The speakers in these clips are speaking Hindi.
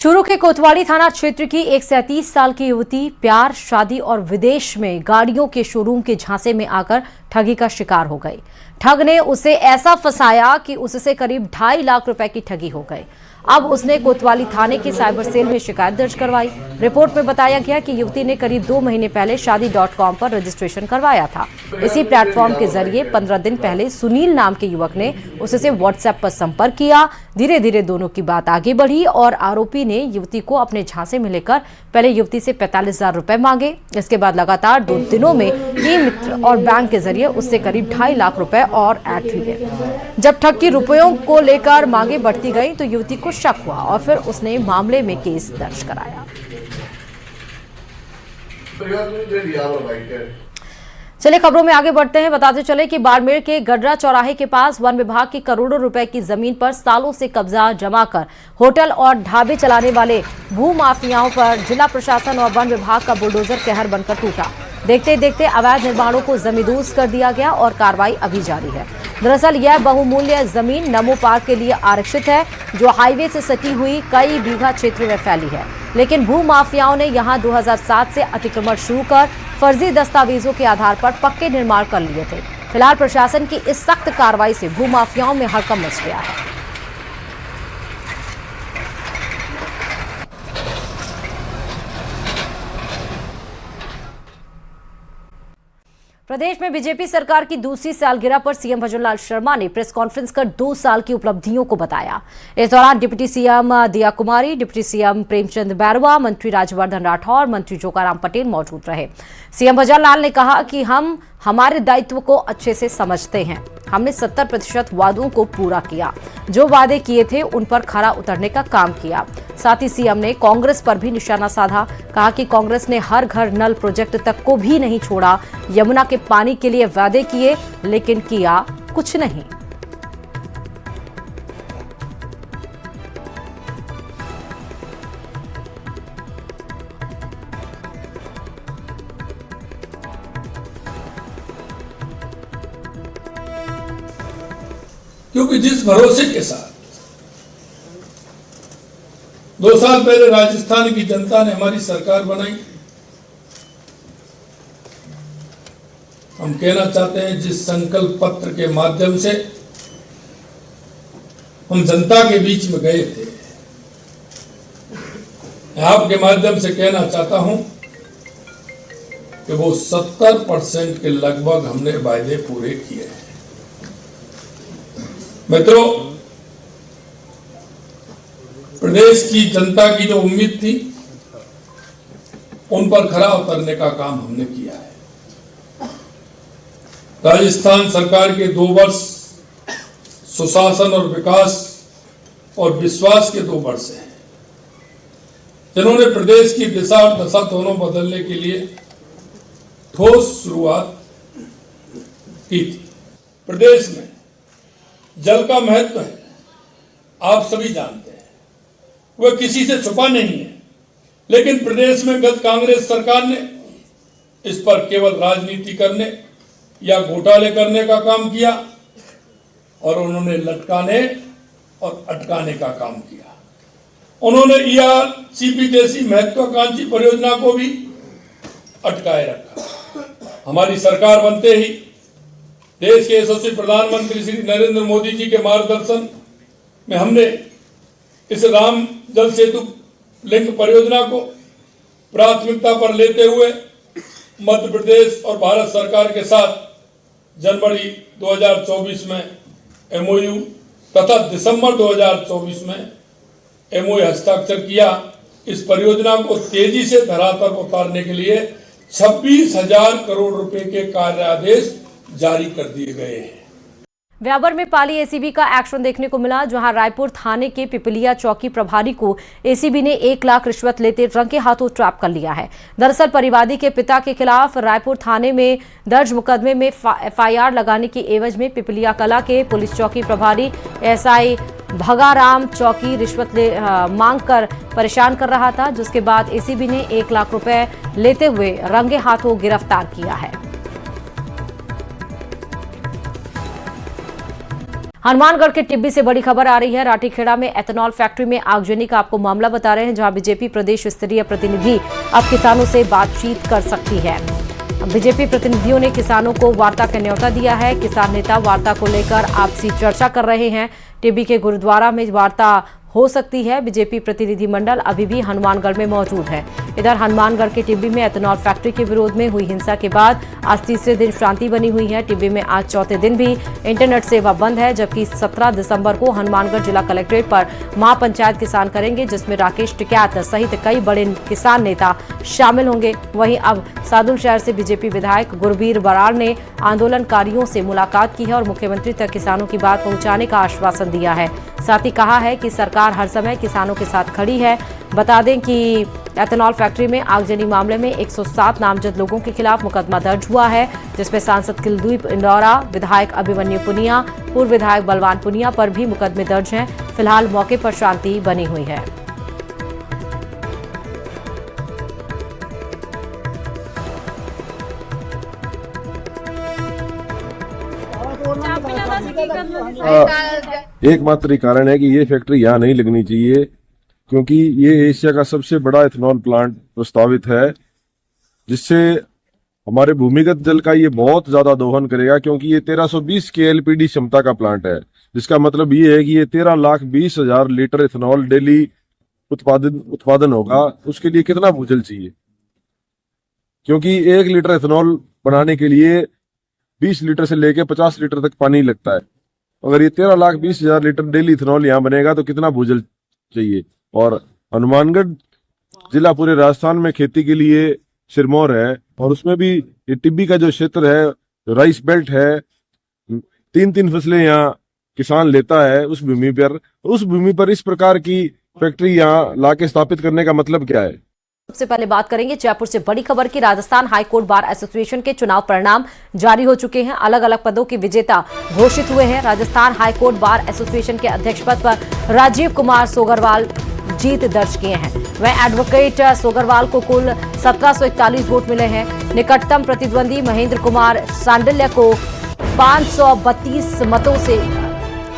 चूरू के कोतवाली थाना क्षेत्र की एक 37 साल की युवती प्यार, शादी और विदेश में गाड़ियों के शोरूम के झांसे में आकर ठगी का शिकार हो गई। ठग ने उसे ऐसा फंसाया कि उससे करीब 2.5 लाख रुपए की ठगी हो गई। अब उसने कोतवाली थाने के साइबर सेल में शिकायत दर्ज करवाई। रिपोर्ट में बताया गया कि युवती ने करीब 2 महीने पहले शादी.com पर रजिस्ट्रेशन करवाया था। इसी प्लेटफॉर्म के जरिए 15 दिन पहले सुनील नाम के युवक ने उससे व्हाट्सएप पर संपर्क किया। धीरे धीरे दोनों की बात आगे बढ़ी और आरोपी ने युवती को अपने झांसे में लेकर पहले युवती से 45,000 रुपए मांगे। इसके बाद लगातार 2 दिनों में ई मित्र और बैंक के जरिए उससे करीब 2.5 लाख रुपए और ऐंठ लिए। जब ठग की रुपयों को लेकर मांगे बढ़ती गई तो युवती को शक हुआ और फिर उसने मामले में केस दर्ज कराया। चलिए खबरों में आगे बढ़ते हैं। बताते चले कि बाड़मेर के गडरा चौराहे के पास वन विभाग की करोड़ों रुपए की जमीन पर सालों से कब्जा जमाकर होटल और ढाबे चलाने वाले भूमाफियाओं पर जिला प्रशासन और वन विभाग का बुलडोजर कहर बनकर टूटा। देखते देखते अवैध निर्माणों को जमींदोज कर दिया गया और कार्रवाई अभी जारी है। दरअसल यह बहुमूल्य जमीन नमो पार्क के लिए आरक्षित है, जो हाईवे से सटी हुई कई बीघा क्षेत्र में फैली है। लेकिन भूमाफियाओं ने यहां 2007 से अतिक्रमण शुरू कर फर्जी दस्तावेजों के आधार पर पक्के निर्माण कर लिए थे। फिलहाल प्रशासन की इस सख्त कार्रवाई से भूमाफियाओं में हड़कंप मच गया है। प्रदेश में बीजेपी सरकार की दूसरी सालगिरह पर सीएम भजनलाल शर्मा ने प्रेस कॉन्फ्रेंस कर 2 साल की उपलब्धियों को बताया। इस दौरान डिप्टी सीएम दिया कुमारी, डिप्टी सीएम प्रेमचंद बैरवा, मंत्री राज्यवर्धन राठौर, मंत्री जोगाराम पटेल मौजूद रहे। सीएम भजनलाल ने कहा कि हम हमारे दायित्व को अच्छे से समझते हैं। हमने 70% वादों को पूरा किया, जो वादे किए थे उन पर खरा उतरने का काम किया। साथ ही सीएम ने कांग्रेस पर भी निशाना साधा। कहा कि कांग्रेस ने हर घर नल प्रोजेक्ट तक को भी नहीं छोड़ा। यमुना के पानी के लिए वादे किए लेकिन किया कुछ नहीं। क्योंकि जिस भरोसे के साथ 2 साल पहले राजस्थान की जनता ने हमारी सरकार बनाई, हम कहना चाहते हैं जिस संकल्प पत्र के माध्यम से हम जनता के बीच में गए थे, आपके माध्यम से कहना चाहता हूं कि वो 70% के लगभग हमने वायदे पूरे किए हैं। मित्रों, प्रदेश की जनता की जो उम्मीद थी उन पर खरा उतरने का काम हमने किया है। राजस्थान सरकार के 2 वर्ष सुशासन और विकास और विश्वास के 2 वर्ष हैं, जिन्होंने प्रदेश की दिशा और दशा दोनों बदलने के लिए ठोस शुरुआत की थी। प्रदेश में जल का महत्व है, आप सभी जानते हैं, वह किसी से छुपा नहीं है। लेकिन प्रदेश में गत कांग्रेस सरकार ने इस पर केवल राजनीति करने या घोटाले करने का काम किया और उन्होंने लटकाने और अटकाने का काम किया। उन्होंने ईआरसीपी जैसी महत्वाकांक्षी परियोजना को भी अटकाए रखा। हमारी सरकार बनते ही देश के यशस्वी प्रधानमंत्री श्री नरेंद्र मोदी जी के मार्गदर्शन में हमने इस राम जल सेतु लिंक परियोजना को प्राथमिकता पर लेते हुए मध्य प्रदेश और भारत सरकार के साथ जनवरी 2024 में एमओयू तथा दिसंबर 2024 में एमओयू हस्ताक्षर किया। इस परियोजना को तेजी से धरातल पर उतारने के लिए 26,000 करोड़ रुपए के कार्य आदेश जारी कर दिए गए हैं। व्याबर में पाली एसीबी का एक्शन देखने को मिला, जहां रायपुर थाने के पिपलिया चौकी प्रभारी को एसीबी ने 1 लाख रिश्वत लेते रंगे हाथों ट्रैप कर लिया है। दरअसल परिवादी के पिता के खिलाफ रायपुर थाने में दर्ज मुकदमे में एफआईआर लगाने की एवज में पिपलिया कला के पुलिस चौकी प्रभारी एसआई भगाराम चौकी रिश्वत मांग कर परेशान कर रहा था, जिसके बाद एसीबी ने 1 लाख रुपए लेते हुए रंगे हाथों गिरफ्तार किया है। हनुमानगढ़ के टिब्बी से बड़ी खबर आ रही है। राठीखेड़ा में एथेनॉल फैक्ट्री में आगजनी का आपको मामला बता रहे हैं, जहां बीजेपी प्रदेश स्तरीय प्रतिनिधि अब किसानों से बातचीत कर सकती है। बीजेपी प्रतिनिधियों ने किसानों को वार्ता का न्योता दिया है। किसान नेता वार्ता को लेकर आपसी चर्चा कर रहे हैं। टिब्बी के गुरुद्वारा में वार्ता हो सकती है। बीजेपी प्रतिनिधि मंडल अभी भी हनुमानगढ़ में मौजूद है। इधर हनुमानगढ़ के टिब्बी में एथेनॉल फैक्ट्री के विरोध में हुई हिंसा के बाद आज तीसरे दिन शांति बनी हुई है। टिब्बी में आज चौथे दिन भी इंटरनेट सेवा बंद है, जबकि 17 दिसंबर को हनुमानगढ़ जिला कलेक्ट्रेट पर महापंचायत किसान करेंगे, जिसमें राकेश टिकैत सहित कई बड़े किसान नेता शामिल होंगे। वहीं अब सादुल शहर से बीजेपी विधायक गुरबीर बराड़ ने आंदोलनकारियों से मुलाकात की है और मुख्यमंत्री तक किसानों की बात पहुंचाने का आश्वासन दिया है। साथ ही कहा है कि सरकार हर समय किसानों के साथ खड़ी है। बता दें कि एथेनॉल फैक्ट्री में आगजनी मामले में 107 नामजद लोगों के खिलाफ मुकदमा दर्ज हुआ है, जिसमें सांसद कुलदीप इंदौरा, विधायक अभिमन्यु पुनिया, पूर्व विधायक बलवान पुनिया पर भी मुकदमे दर्ज हैं। फिलहाल मौके पर शांति बनी हुई है। एकमात्र कारण है कि ये फैक्ट्री यहाँ नहीं लगनी चाहिए, क्योंकि ये एशिया का सबसे बड़ा एथेनॉल प्लांट प्रस्तावित है, जिससे हमारे भूमिगत जल का ये बहुत ज्यादा दोहन करेगा। क्योंकि ये 1320 के एलपीडी क्षमता का प्लांट है, जिसका मतलब ये है कि ये 13,20,000 लीटर एथेनॉल डेली उत्पादन होगा। उसके लिए कितना भूजल चाहिए, क्योंकि 1 लीटर एथेनॉल बनाने के लिए 20 लीटर से लेके 50 लीटर तक पानी लगता है। अगर ये 13,20,000 लीटर डेली इथेनॉल यहाँ बनेगा तो कितना भूजल चाहिए। और हनुमानगढ़ जिला पूरे राजस्थान में खेती के लिए सिरमौर है, और उसमें भी ये टिब्बी का जो क्षेत्र है, जो राइस बेल्ट है, 3-3 फसलें यहाँ किसान लेता है उस भूमि पर इस प्रकार की फैक्ट्री यहाँ लाके स्थापित करने का मतलब क्या है। सबसे पहले बात करेंगे जयपुर से बड़ी खबर की। राजस्थान हाईकोर्ट बार एसोसिएशन के चुनाव परिणाम जारी हो चुके हैं। अलग अलग पदों के विजेता घोषित हुए हैं। राजस्थान हाईकोर्ट बार एसोसिएशन के अध्यक्ष पद पर राजीव कुमार सोगरवाल जीत दर्ज किए हैं। वहीं एडवोकेट सोगरवाल को कुल 1741 वोट मिले हैं। निकटतम प्रतिद्वंदी महेंद्र कुमार सांडिल्य को 532 मतों से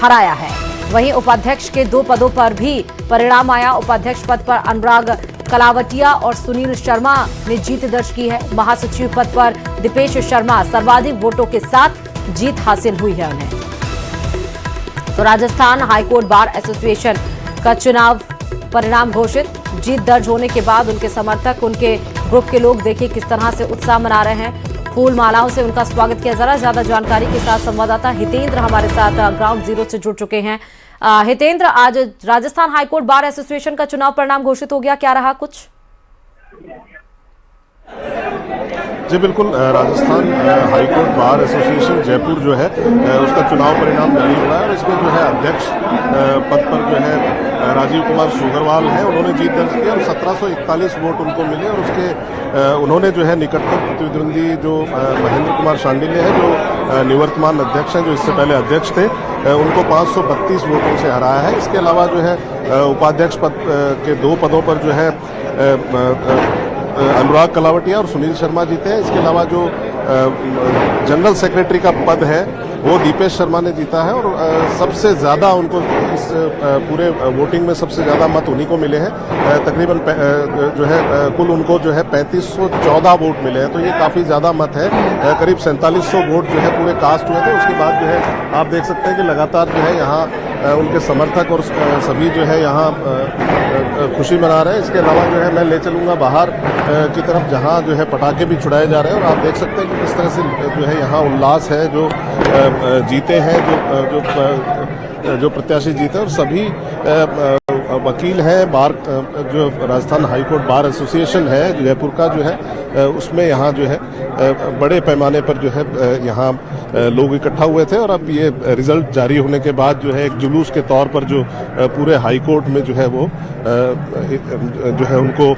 हराया है। वहीं उपाध्यक्ष के 2 पदों पर भी परिणाम आया। उपाध्यक्ष पद पर अनुराग कलावटिया और सुनील शर्मा ने जीत दर्ज की है। महासचिव पद पर दीपेश शर्मा सर्वाधिक वोटों के साथ जीत हासिल हुई है उन्हें। तो राजस्थान हाईकोर्ट बार एसोसिएशन का चुनाव परिणाम घोषित। जीत दर्ज होने के बाद उनके समर्थक, उनके ग्रुप के लोग देखिए किस तरह से उत्साह मना रहे हैं। फूल मालाओं से उनका स्वागत किया जा रहा है। ज्यादा जानकारी के साथ संवाददाता हितेंद्र हमारे साथ ग्राउंड जीरो से जुड़ चुके हैं। हितेंद्र, आज राजस्थान हाईकोर्ट बार एसोसिएशन का चुनाव परिणाम घोषित हो गया, क्या रहा कुछ? जी बिल्कुल, Rajasthan high court bar association Jaipur जो है उसका चुनाव परिणाम जारी हुआ है, और इसमें जो है अध्यक्ष पद पर जो है राजीव कुमार सोगरवाल हैं, उन्होंने जीत दर्ज की और 1741 वोट उनको मिले। और उसके उन्होंने जो है निकटतम प्रतिद्वंदी जो महेंद्र कुमार सांडिल्य है, जो निवर्तमान अध्यक्ष हैं, जो इससे पहले अध्यक्ष थे, उनको 532 वोटों से हराया है। इसके अलावा जो है उपाध्यक्ष पद के 2 पदों पर जो है अनुराग कलावटिया और सुनील शर्मा जीते हैं। इसके अलावा जो जनरल सेक्रेटरी का पद है वो दीपेश शर्मा ने जीता है, और सबसे ज़्यादा उनको इस पूरे वोटिंग में सबसे ज़्यादा मत उन्हीं को मिले हैं। तकरीबन जो है कुल उनको जो है 3514 वोट मिले हैं, तो ये काफ़ी ज़्यादा मत है। करीब 4700 वोट जो है पूरे कास्ट हुए थे। उसके बाद जो है आप देख सकते हैं कि लगातार जो है यहाँ उनके समर्थक और सभी जो है यहाँ खुशी मना रहे हैं। इसके अलावा जो है मैं ले चलूँगा बाहर की तरफ, जहाँ जो है पटाखे भी छुड़ाए जा रहे हैं, और आप देख सकते हैं कि किस तरह से जो है यहाँ उल्लास है। जो जीते हैं, जो प्रत्याशी जीते, और सभी वकील हैं। बार जो राजस्थान हाईकोर्ट बार एसोसिएशन है जयपुर का जो है उसमें यहाँ जो है बड़े पैमाने पर जो है यहाँ लोग इकट्ठा हुए थे। और अब ये रिजल्ट जारी होने के बाद जो है एक जुलूस के तौर पर जो पूरे हाई कोर्ट में जो है वो जो है उनको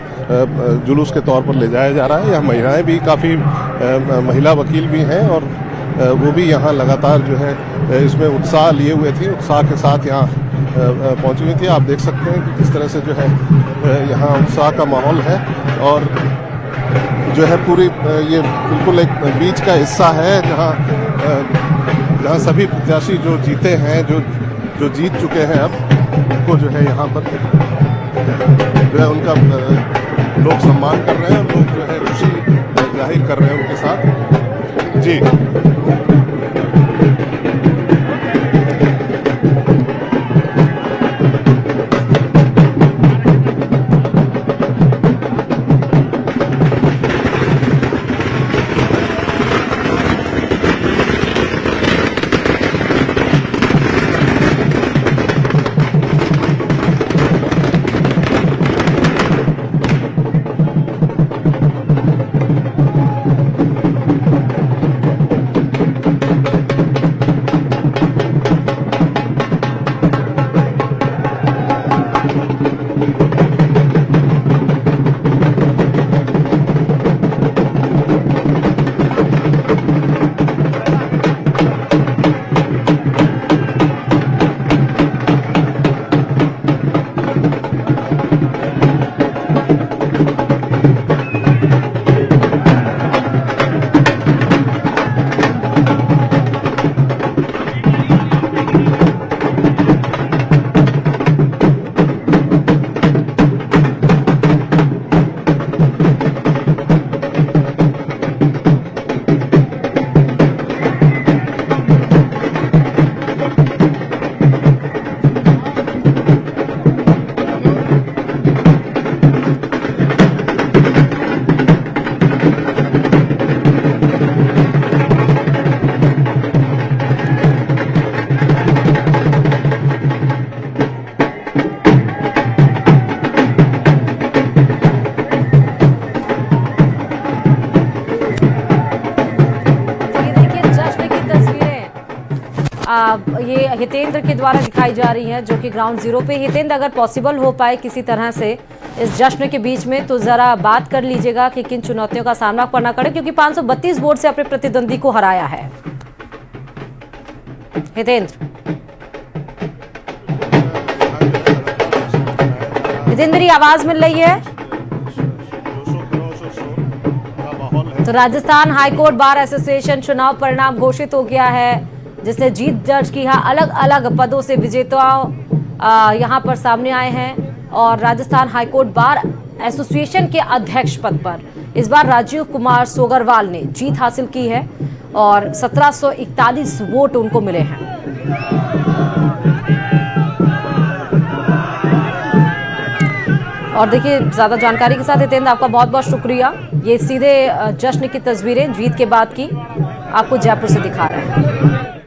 जुलूस के तौर पर ले जाया जा रहा है। यहाँ महिलाएं भी काफ़ी महिला वकील भी हैं और वो भी यहाँ लगातार जो है इसमें उत्साह लिए हुए थी, उत्साह के साथ यहाँ पहुँची हुई थी। आप देख सकते हैं कि किस तरह से जो है यहाँ उत्साह का माहौल है और जो है पूरी ये बिल्कुल एक बीच का हिस्सा है जहाँ जहां सभी प्रत्याशी जो जीते हैं, जो जीत चुके हैं, अब उनको जो है यहाँ पर जो है उनका लोग सम्मान कर रहे हैं, लोग जो है खुशी जाहिर कर रहे हैं उनके साथ। जी ये हितेंद्र के द्वारा दिखाई जा रही हैं, जो कि ग्राउंड जीरो पे। हितेंद्र, अगर पॉसिबल हो पाए किसी तरह से इस जश्न के बीच में, तो जरा बात कर लीजिएगा कि किन चुनौतियों का सामना करना पड़े, क्योंकि 532 वोट से अपने प्रतिद्वंदी को हराया है। हितेंद्र, आवाज मिल रही है? तो राजस्थान हाईकोर्ट बार एसोसिएशन चुनाव परिणाम घोषित हो गया है, जिसने जीत दर्ज की है। अलग अलग पदों से विजेता यहां पर सामने आए हैं और राजस्थान हाईकोर्ट बार एसोसिएशन के अध्यक्ष पद पर इस बार राजीव कुमार सोगरवाल ने जीत हासिल की है और 1741 वोट उनको मिले हैं। और देखिए, ज्यादा जानकारी के साथ हितेंद्र, आपका बहुत बहुत शुक्रिया। ये सीधे जश्न की तस्वीरें जीत के बाद की आपको जयपुर से दिखा रहे हैं।